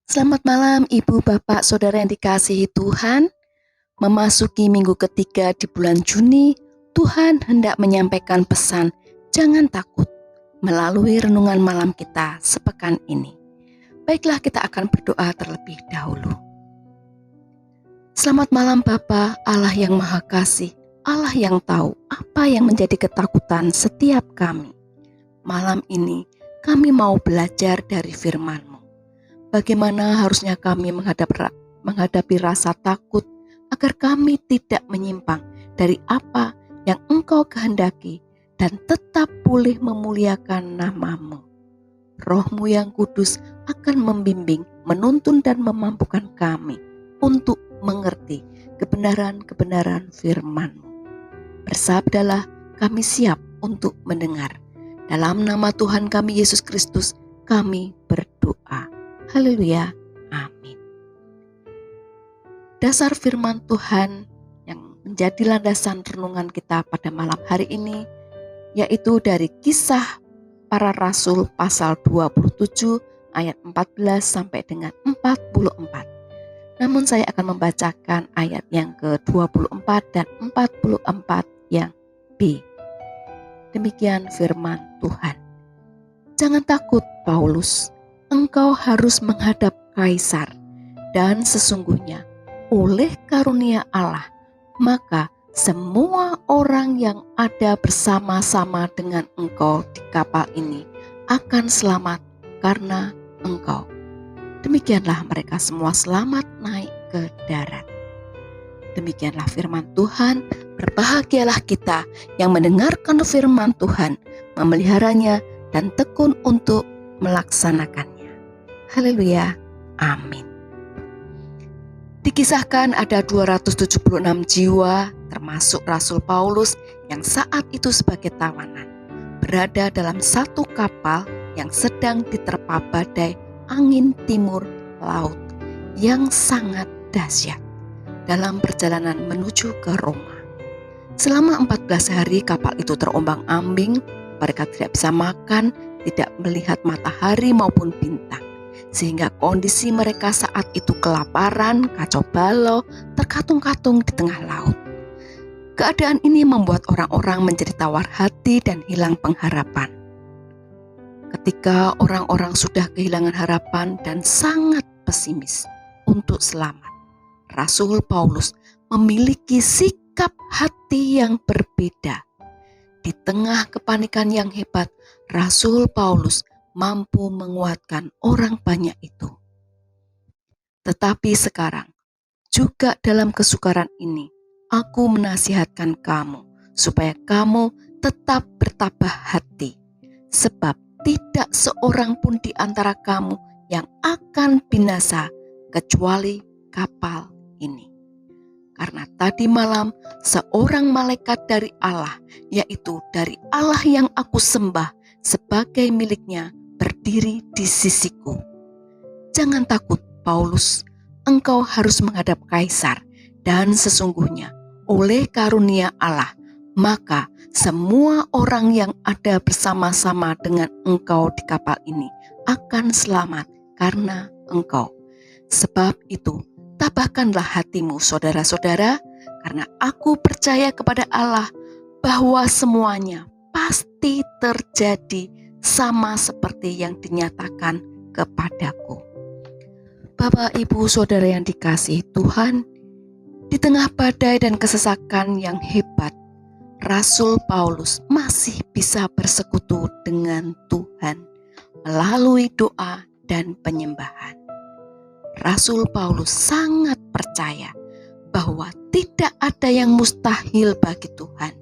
Selamat malam Ibu, Bapak, Saudara yang dikasihi Tuhan. Memasuki minggu ketiga di bulan Juni, Tuhan hendak menyampaikan pesan jangan takut melalui renungan malam kita sepekan ini. Baiklah, kita akan berdoa terlebih dahulu. Selamat malam Bapa, Allah yang Maha Kasih, Allah yang tahu apa yang menjadi ketakutan setiap kami. Malam ini kami mau belajar dari firman-Mu. Bagaimana harusnya kami menghadapi rasa takut agar kami tidak menyimpang dari apa yang Engkau kehendaki dan tetap boleh memuliakan nama-Mu. Roh-Mu yang kudus akan membimbing, menuntun dan memampukan kami untuk mengerti kebenaran-kebenaran firman-Mu. Bersabdalah, kami siap untuk mendengar. Dalam nama Tuhan kami Yesus Kristus, kami berdoa. Haleluya, amin. Dasar firman Tuhan yang menjadi landasan renungan kita pada malam hari ini, yaitu dari Kisah Para Rasul pasal 27 ayat 14 sampai dengan 44. Namun saya akan membacakan ayat yang ke-24 dan 44 yang B. Demikian firman Tuhan. Jangan takut, Paulus. Engkau harus menghadap Kaisar, dan sesungguhnya oleh karunia Allah, maka semua orang yang ada bersama-sama dengan engkau di kapal ini akan selamat karena engkau. Demikianlah mereka semua selamat naik ke darat. Demikianlah firman Tuhan. Berbahagialah kita yang mendengarkan firman Tuhan, memeliharanya dan tekun untuk melaksanakannya. Haleluya, amin. Dikisahkan ada 276 jiwa termasuk Rasul Paulus yang saat itu sebagai tawanan berada dalam satu kapal yang sedang diterpa badai angin timur laut yang sangat dahsyat dalam perjalanan menuju ke Roma. Selama 14 hari kapal itu terombang-ambing, mereka tidak bisa makan, tidak melihat matahari maupun bintang. Sehingga kondisi mereka saat itu kelaparan, kacau balau, terkatung-katung di tengah laut. Keadaan ini membuat orang-orang menjadi tawar hati dan hilang pengharapan. Ketika orang-orang sudah kehilangan harapan dan sangat pesimis untuk selamat, Rasul Paulus memiliki sikap hati yang berbeda. Di tengah kepanikan yang hebat, Rasul Paulus mampu menguatkan orang banyak itu. Tetapi sekarang, juga dalam kesukaran ini, aku menasihatkan kamu, supaya kamu tetap bertabah hati. Sebab tidak seorang pun di antara kamu yang akan binasa, kecuali kapal ini. Karena tadi malam, seorang malaikat dari Allah, yaitu dari Allah yang aku sembah sebagai miliknya, berdiri di sisiku. Jangan takut, Paulus, engkau harus menghadap Kaisar, dan sesungguhnya oleh karunia Allah, maka semua orang yang ada bersama-sama dengan engkau di kapal ini akan selamat karena engkau. Sebab itu, tabahkanlah hatimu, saudara-saudara, karena aku percaya kepada Allah bahwa semuanya pasti terjadi sama seperti yang dinyatakan kepadaku. Bapak, Ibu, Saudara yang dikasihi Tuhan, di tengah badai dan kesesakan yang hebat, Rasul Paulus masih bisa bersekutu dengan Tuhan melalui doa dan penyembahan. Rasul Paulus sangat percaya bahwa tidak ada yang mustahil bagi Tuhan.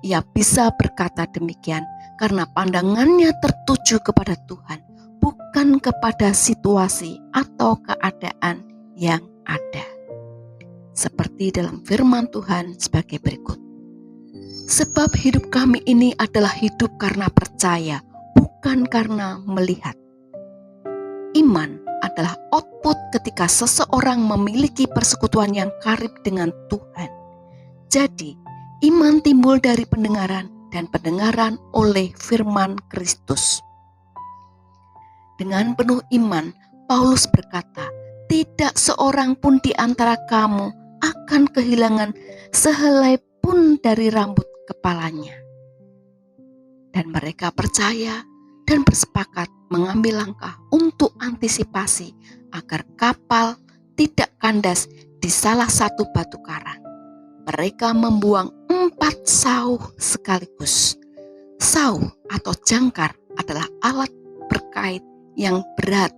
Ia bisa berkata demikian karena pandangannya tertuju kepada Tuhan, bukan kepada situasi atau keadaan yang ada. Seperti dalam firman Tuhan sebagai berikut. Sebab hidup kami ini adalah hidup karena percaya, bukan karena melihat. Iman adalah output ketika seseorang memiliki persekutuan yang karib dengan Tuhan. Jadi, iman timbul dari pendengaran dan pendengaran oleh firman Kristus. Dengan penuh iman, Paulus berkata, tidak seorang pun di antara kamu akan kehilangan sehelai pun dari rambut kepalanya. Dan mereka percaya dan bersepakat mengambil langkah untuk antisipasi agar kapal tidak kandas di salah satu batu karang. Mereka membuang 4 sauh sekaligus. Sauh atau jangkar adalah alat berkait yang berat,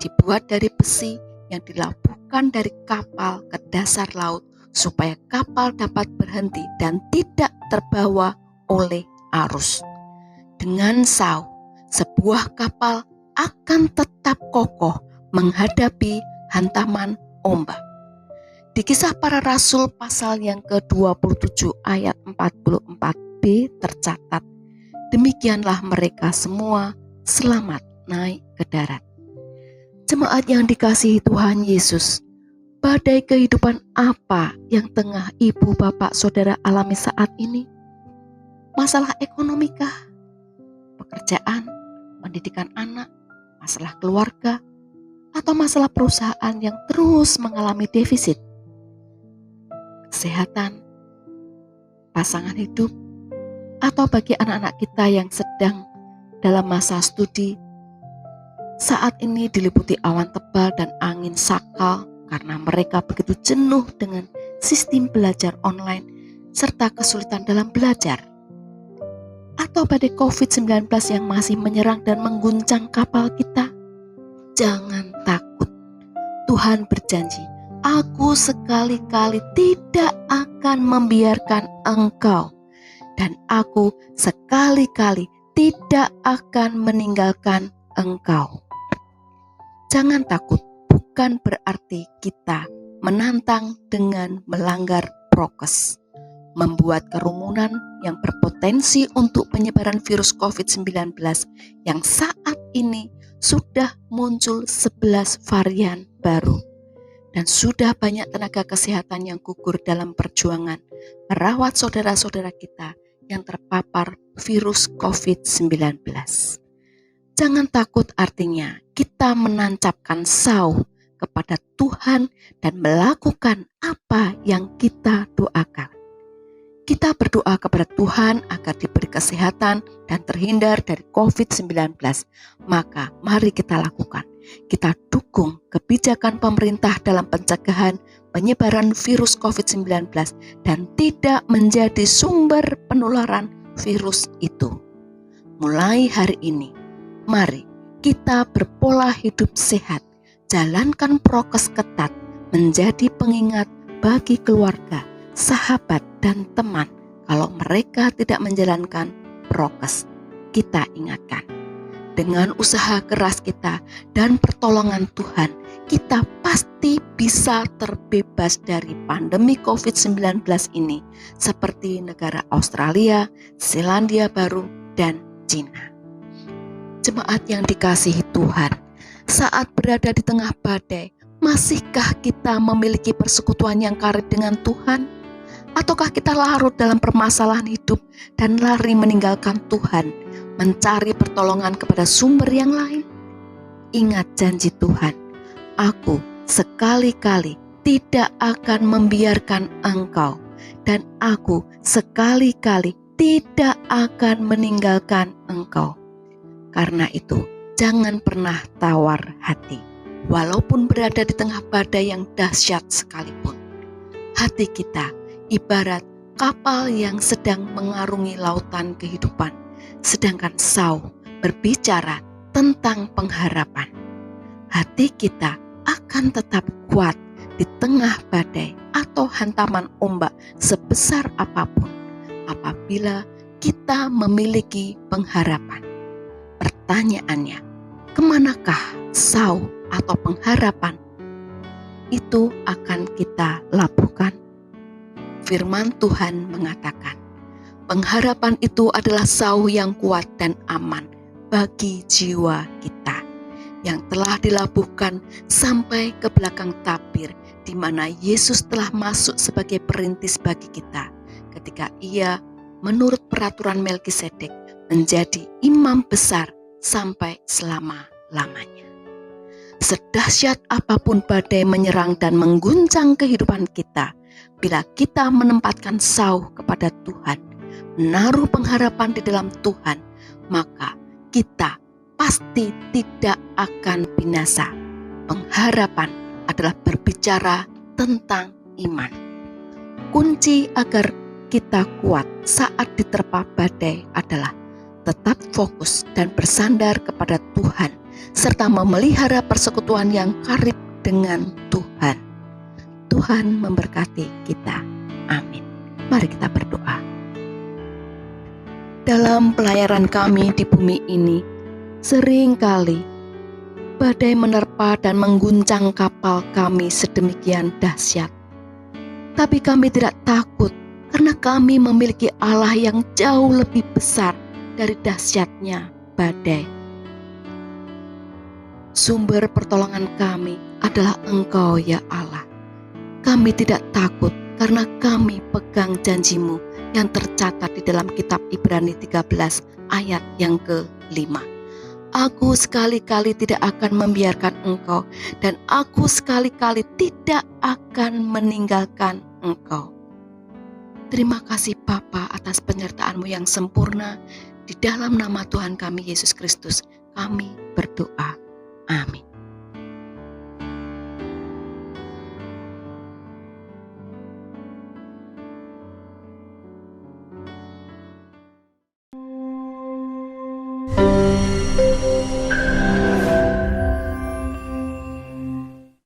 dibuat dari besi yang dilabuhkan dari kapal ke dasar laut supaya kapal dapat berhenti dan tidak terbawa oleh arus. Dengan sauh, sebuah kapal akan tetap kokoh menghadapi hantaman ombak. Di Kisah Para Rasul pasal yang ke-27 ayat 44b tercatat, demikianlah mereka semua selamat naik ke darat. Jemaat yang dikasihi Tuhan Yesus, badai kehidupan apa yang tengah ibu, bapak, saudara alami saat ini? Masalah ekonomi kah? Pekerjaan, pendidikan anak, masalah keluarga, atau masalah perusahaan yang terus mengalami defisit? Kesehatan, pasangan hidup, atau bagi anak-anak kita yang sedang dalam masa studi, saat ini diliputi awan tebal dan angin sakal karena mereka begitu jenuh dengan sistem belajar online serta kesulitan dalam belajar. Atau badai COVID-19 yang masih menyerang dan mengguncang kapal kita. Jangan takut, Tuhan berjanji, aku sekali-kali tidak akan membiarkan engkau, dan aku sekali-kali tidak akan meninggalkan engkau. Jangan takut, bukan berarti kita menantang dengan melanggar prokes, membuat kerumunan yang berpotensi untuk penyebaran virus COVID-19 yang saat ini sudah muncul 11 varian baru. Dan sudah banyak tenaga kesehatan yang gugur dalam perjuangan merawat saudara-saudara kita yang terpapar virus COVID-19. Jangan takut, artinya kita menancapkan sauh kepada Tuhan dan melakukan apa yang kita doakan. Kita berdoa kepada Tuhan agar diberi kesehatan dan terhindar dari COVID-19. Maka mari kita lakukan. Kita dukung kebijakan pemerintah dalam pencegahan penyebaran virus COVID-19 dan tidak menjadi sumber penularan virus itu. Mulai hari ini, mari kita berpola hidup sehat, jalankan prokes ketat, menjadi pengingat bagi keluarga, sahabat, dan teman. Kalau mereka tidak menjalankan prokes, kita ingatkan. Dengan usaha keras kita dan pertolongan Tuhan, kita pasti bisa terbebas dari pandemi COVID-19 ini, seperti negara Australia, Selandia Baru, dan Cina. Jemaat yang dikasihi Tuhan, saat berada di tengah badai, masihkah kita memiliki persekutuan yang karib dengan Tuhan? Ataukah kita larut dalam permasalahan hidup dan lari meninggalkan Tuhan, mencari pertolongan kepada sumber yang lain? Ingat janji Tuhan, aku sekali-kali tidak akan membiarkan engkau, dan aku sekali-kali tidak akan meninggalkan engkau. Karena itu, jangan pernah tawar hati, walaupun berada di tengah badai yang dahsyat sekalipun. Hati kita ibarat kapal yang sedang mengarungi lautan kehidupan, sedangkan sauh berbicara tentang pengharapan. Hati kita akan tetap kuat di tengah badai atau hantaman ombak sebesar apapun, apabila kita memiliki pengharapan. Pertanyaannya, kemanakah sauh atau pengharapan itu akan kita labuhkan? Firman Tuhan mengatakan, pengharapan itu adalah sauh yang kuat dan aman bagi jiwa kita, yang telah dilabuhkan sampai ke belakang tabir, di mana Yesus telah masuk sebagai perintis bagi kita, ketika Ia menurut peraturan sedahsyat apapun badai menyerang dan mengguncang kehidupan kita, bila kita menempatkan sauh kepada Tuhan, menaruh pengharapan di dalam Tuhan, maka kita pasti tidak akan binasa. Pengharapan adalah berbicara tentang iman. Kunci agar kita kuat saat diterpa badai adalah tetap fokus dan bersandar kepada Tuhan, serta memelihara persekutuan yang karib dengan Tuhan. Tuhan memberkati kita. Amin. Mari kita berdoa. Dalam pelayaran kami di bumi ini, seringkali badai menerpa dan mengguncang kapal kami sedemikian dahsyat. Tapi kami tidak takut, karena kami memiliki Allah yang jauh lebih besar dari dahsyatnya badai. Sumber pertolongan kami adalah Engkau, ya Allah. Kami tidak takut karena kami pegang janji-Mu yang tercatat di dalam kitab Ibrani 13 ayat yang ke-5. Aku sekali-kali tidak akan membiarkan Engkau, dan aku sekali-kali tidak akan meninggalkan Engkau. Terima kasih Bapa atas penyertaan-Mu yang sempurna. Di dalam nama Tuhan kami Yesus Kristus, kami berdoa. Amin.